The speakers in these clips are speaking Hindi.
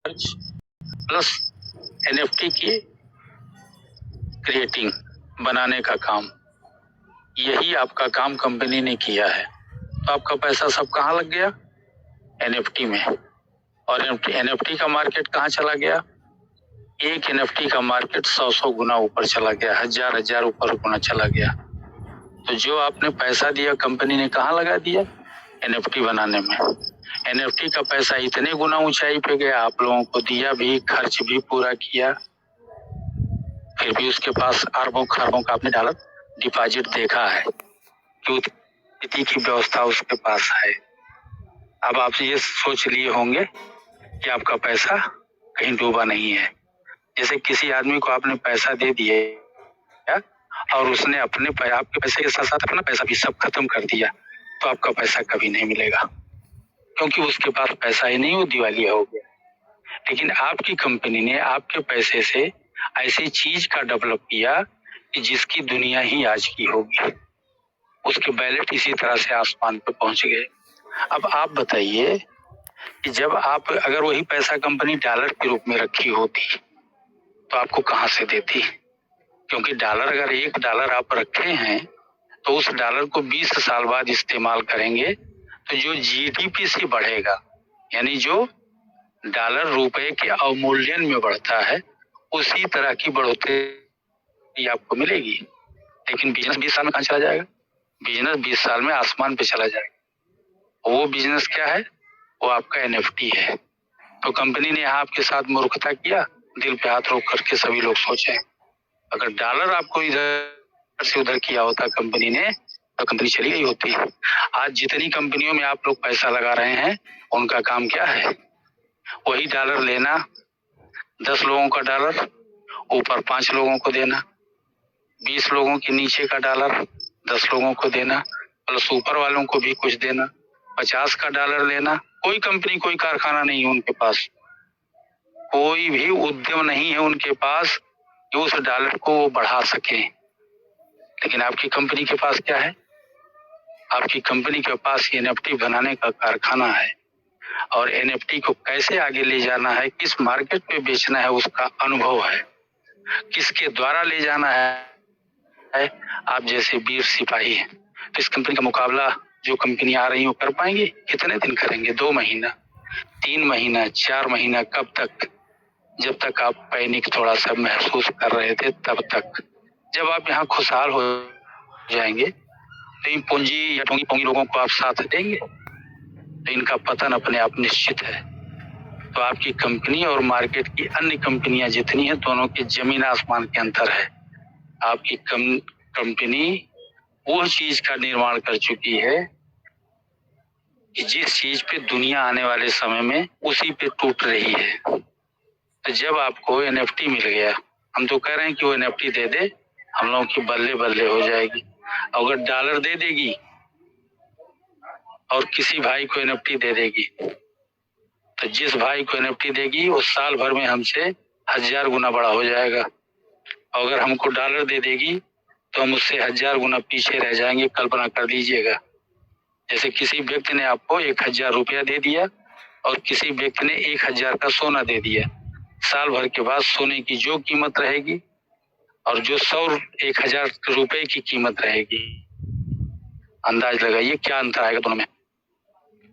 प्लस एनएफटी की क्रिएटिंग बनाने का काम, यही आपका काम कंपनी ने किया है। तो आपका पैसा सब कहाँ लग गया? एनएफटी में। और एनएफटी का मार्केट कहाँ चला गया? एक एनएफटी का मार्केट 100 गुना ऊपर चला गया, हजार ऊपर गुना चला गया। तो जो आपने पैसा दिया कंपनी ने कहाँ लगा दिया? एनएफटी बनाने में। एनएफटी का पैसा इतने गुना ऊंचाई पे गया, आप लोगों को दिया भी, खर्च भी पूरा किया, फिर भी उसके पास अरबों खरबों का आपने डॉलर डिपॉजिट देखा है कि इतनी की व्यवस्था उसके पास है। अब आप ये सोच लिए होंगे कि आपका पैसा कहीं डूबा नहीं है। जैसे किसी आदमी को आपने पैसा दे दिए और उसने अपने आपके पैसे के साथ साथ अपना पैसा भी सब खत्म कर दिया, तो आपका पैसा कभी नहीं मिलेगा, क्योंकि उसके पास पैसा ही नहीं, वो दिवालिया हो गया। लेकिन आपकी कंपनी ने आपके पैसे से ऐसी चीज का डेवलप किया कि जिसकी दुनिया ही आज की होगी। उसके बैलेट इसी तरह से आसमान पे पहुंच गए। अब आप बताइए कि जब आप अगर वही पैसा कंपनी डॉलर के रूप में रखी होती तो आपको कहां से देती? क्योंकि डॉलर, अगर $1 आप रखे हैं तो उस डॉलर को 20 साल बाद इस्तेमाल करेंगे तो जो जीडीपी से बढ़ेगा, यानी जो डॉलर रुपए के अवमूल्यन में बढ़ता है, उसी तरह की बढ़ोतरी आपको मिलेगी। लेकिन बिजनेस 20 साल में कहां चला जाएगा? बिजनेस 20 साल में आसमान पे चला जाएगा। वो बिजनेस क्या है? वो आपका एनएफटी है। तो कंपनी ने यहाँ आपके साथ मूर्खता किया, दिल पे हाथ रख करके सभी लोग सोचे, अगर डॉलर आपको इधर से उधर किया होता कंपनी ने तो कंपनी चली गई होती। आज जितनी कंपनियों में आप लोग पैसा लगा रहे हैं, उनका काम क्या है? वही डॉलर लेना, 10 लोगों का डॉलर ऊपर 5 लोगों को देना, 20 लोगों के नीचे का डॉलर 10 लोगों को देना, प्लस ऊपर वालों को भी कुछ देना, 50 का डॉलर लेना। कोई कंपनी, कोई कारखाना नहीं है उनके पास, कोई भी उद्यम नहीं है उनके पास कि उस डॉलर को वो बढ़ा सके। लेकिन आपकी कंपनी के पास क्या है? आपकी कंपनी के पास एनएफटी बनाने का कारखाना है, और एनएफटी को कैसे आगे ले जाना है, किस मार्केट पे बेचना है, उसका अनुभव है, किसके द्वारा ले जाना है। आप जैसे वीर सिपाही हैं, तो इस कंपनी का मुकाबला जो कंपनी आ रही है वो कर पाएंगे? कितने दिन करेंगे? 2 महीना, 3 महीना, 4 महीना, कब तक? जब तक आप पैनिक थोड़ा सा महसूस कर रहे थे तब तक। जब आप यहाँ खुशहाल हो जाएंगे तो इन पूंजी या ढोंगी पोंगी लोगों को आप साथ देंगे, तो इनका पतन अपने आप निश्चित है। तो आपकी कंपनी और मार्केट की अन्य कंपनियां जितनी हैं, दोनों के जमीन आसमान के अंतर है। आपकी कंपनी वो चीज का निर्माण कर चुकी है कि जिस चीज पे दुनिया आने वाले समय में उसी पे टूट रही है। तो जब आपको एनएफटी मिल गया, हम तो कह रहे हैं कि वो एनएफटी दे दे, हम लोगों की बल्ले बल्ले हो जाएगी। अगर डॉलर दे देगी और किसी भाई को एनएफटी दे देगी, तो जिस भाई को एनएफटी देगी वो साल भर में हमसे 1000 गुना बड़ा हो जाएगा। अगर हमको डॉलर दे देगी तो हम उससे 1000 गुना पीछे रह जाएंगे। कल्पना कर लीजिएगा, जैसे किसी व्यक्ति ने आपको 1000 रुपया दे दिया और किसी व्यक्ति ने 1000 का सोना दे दिया। साल भर के बाद सोने की जो कीमत रहेगी और जो 1000 रुपए की कीमत रहेगी, अंदाज लगाइए क्या अंतर आएगा दोनों में।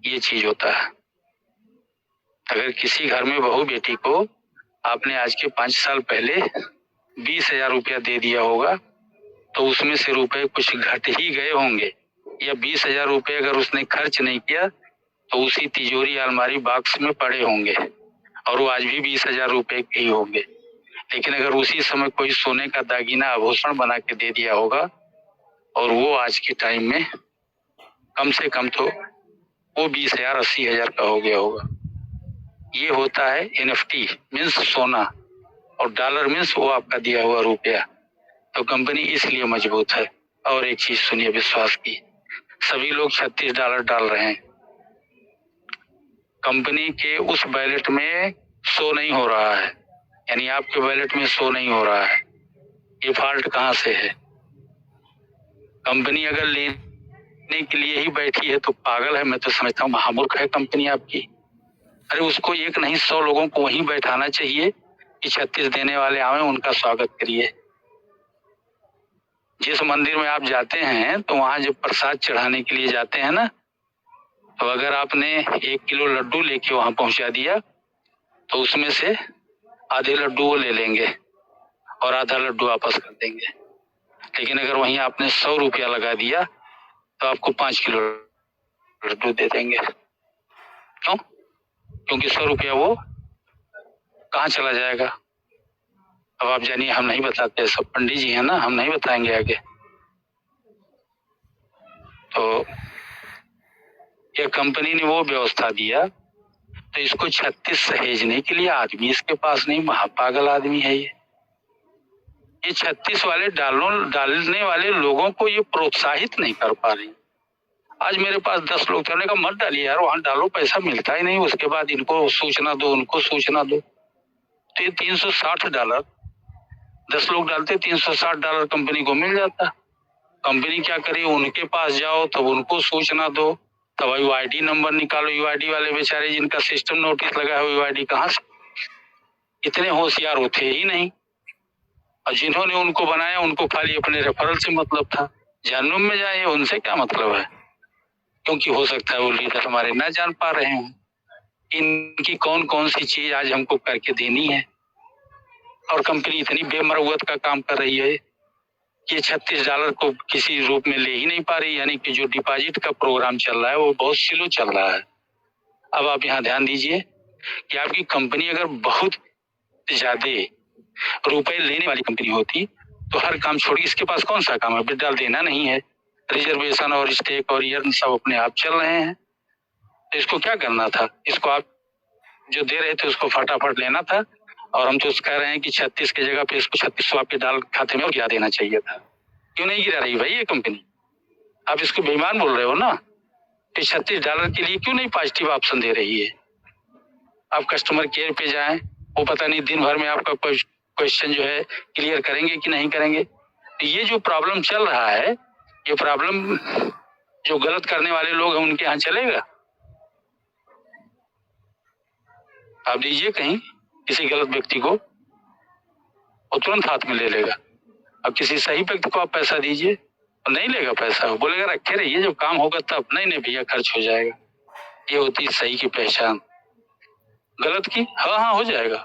ये चीज होता है। अगर किसी घर में बहू बेटी को आपने आज के 5 साल पहले 20,000 रुपया दे दिया होगा, तो उसमें से रुपए कुछ घट ही गए होंगे, या 20,000 रुपये अगर उसने खर्च नहीं किया तो उसी तिजोरी अलमारी बॉक्स में पड़े होंगे और वो आज भी 20,000 रुपये के ही होंगे। लेकिन अगर उसी समय कोई सोने का दागीना आभूषण बना के दे दिया होगा और वो आज के टाइम में कम से कम तो वो 20,000 80,000 का हो गया होगा। ये होता है एनएफटी, मीन्स सोना, और डॉलर मीन्स वो आपका दिया हुआ रुपया। तो कंपनी इसलिए मजबूत है। और एक चीज सुनिए विश्वास की, सभी लोग $36 डाल रहे हैं, कंपनी के उस बैलेट में शो नहीं हो रहा है, यानी आपके बैलेट में शो नहीं हो रहा है। ये फॉल्ट कहाँ से है? कंपनी अगर लेने के लिए ही बैठी है तो पागल है, मैं तो समझता हूँ महामूर्ख है कंपनी आपकी। अरे उसको एक नहीं 100 लोगों को वहीं बैठाना चाहिए कि 36 देने वाले आवे, उनका स्वागत करिए। जिस मंदिर में आप जाते हैं तो वहां जब प्रसाद चढ़ाने के लिए जाते हैं ना, तो अगर आपने 1 किलो लड्डू लेके वहां पहुंचा दिया तो उसमें से आधे लड्डू वो ले लेंगे और आधा लड्डू वापस कर देंगे। लेकिन अगर वहीं आपने 100 रुपया लगा दिया तो आपको 5 किलो लड्डू दे देंगे। क्यों? क्योंकि 100 रुपया वो कहाँ चला जाएगा? अब आप जानिए, हम नहीं बताते, सब पंडित जी हैं ना, हम नहीं बताएंगे आगे। तो ये कंपनी ने वो व्यवस्था दिया, तो इसको 36 सहेजने के लिए आदमी इसके पास नहीं, महापागल आदमी है ये 36 वाले डालने वाले लोगों को ये प्रोत्साहित नहीं कर पा रही। आज मेरे पास 10 लोग थे, उन्होंने कहा मत डालिए यार, वहां डालो, पैसा मिलता ही नहीं, उसके बाद इनको सूचना दो, उनको सूचना दो। तो ये $360, 10 लोग डालते $360 कंपनी को मिल जाता। कंपनी क्या करे, उनके पास जाओ, तब उनको सूचना दो, तब यूआईडी नंबर निकालो। यूआईडी वाले बेचारे जिनका सिस्टम नोटिस लगा है, यूआईडी कहाँ से? इतने होशियार होते ही नहीं। और जिन्होंने उनको बनाया उनको खाली अपने रेफरल से मतलब था। जहन्नुम में जाए, उनसे क्या मतलब है? क्योंकि हो सकता है वो लीडर हमारे ना जान पा रहे हैं इनकी कौन कौन सी चीज आज हमको करके देनी है। और कंपनी इतनी बेमरवत का काम कर रही है कि $36 को किसी रूप में ले ही नहीं पा रही। यानी कि जो डिपॉजिट का प्रोग्राम चल रहा है वो बहुत स्लो चल रहा है। अब आप यहाँ ध्यान दीजिए कि आपकी कंपनी अगर बहुत ज्यादा रुपए लेने वाली कंपनी होती तो हर काम छोड़ के, इसके पास कौन सा काम है? विड्रॉल देना नहीं है, रिजर्वेशन और स्टेक और ये सब अपने आप चल रहे हैं। तो इसको क्या करना था? इसको आप जो दे रहे थे उसको फटाफट लेना था। और हम तो कह रहे हैं कि 36 की जगह पे इसको 36 आपके डाल खाते में और गिरा देना चाहिए था। क्यों नहीं गिरा रही भाई ये कंपनी? आप इसको बेईमान बोल रहे हो ना। तो $36 के लिए क्यों नहीं पॉजिटिव ऑप्शन दे रही है? आप कस्टमर केयर पे जाएं, वो पता नहीं दिन भर में आपका क्वेश्चन जो है क्लियर करेंगे कि नहीं करेंगे। तो ये जो प्रॉब्लम चल रहा है, ये प्रॉब्लम जो गलत करने वाले लोग हैं उनके यहाँ चलेगा? आप दीजिए कहीं किसी गलत व्यक्ति को, वो तुरंत हाथ में ले लेगा। अब किसी सही व्यक्ति को आप पैसा दीजिए, और नहीं लेगा पैसा, वो बोलेगा रखे रहिए, जब काम होगा तब। नहीं भैया, खर्च हो जाएगा। ये होती सही की पहचान। गलत की हाँ हाँ हो जाएगा।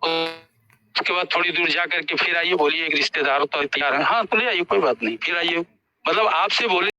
उसके बाद थोड़ी दूर जा करके फिर आइए, बोलिए एक रिश्तेदार तो तैयार है, हाँ तो ले आइए, कोई बात नहीं, फिर आइए। मतलब आपसे बोले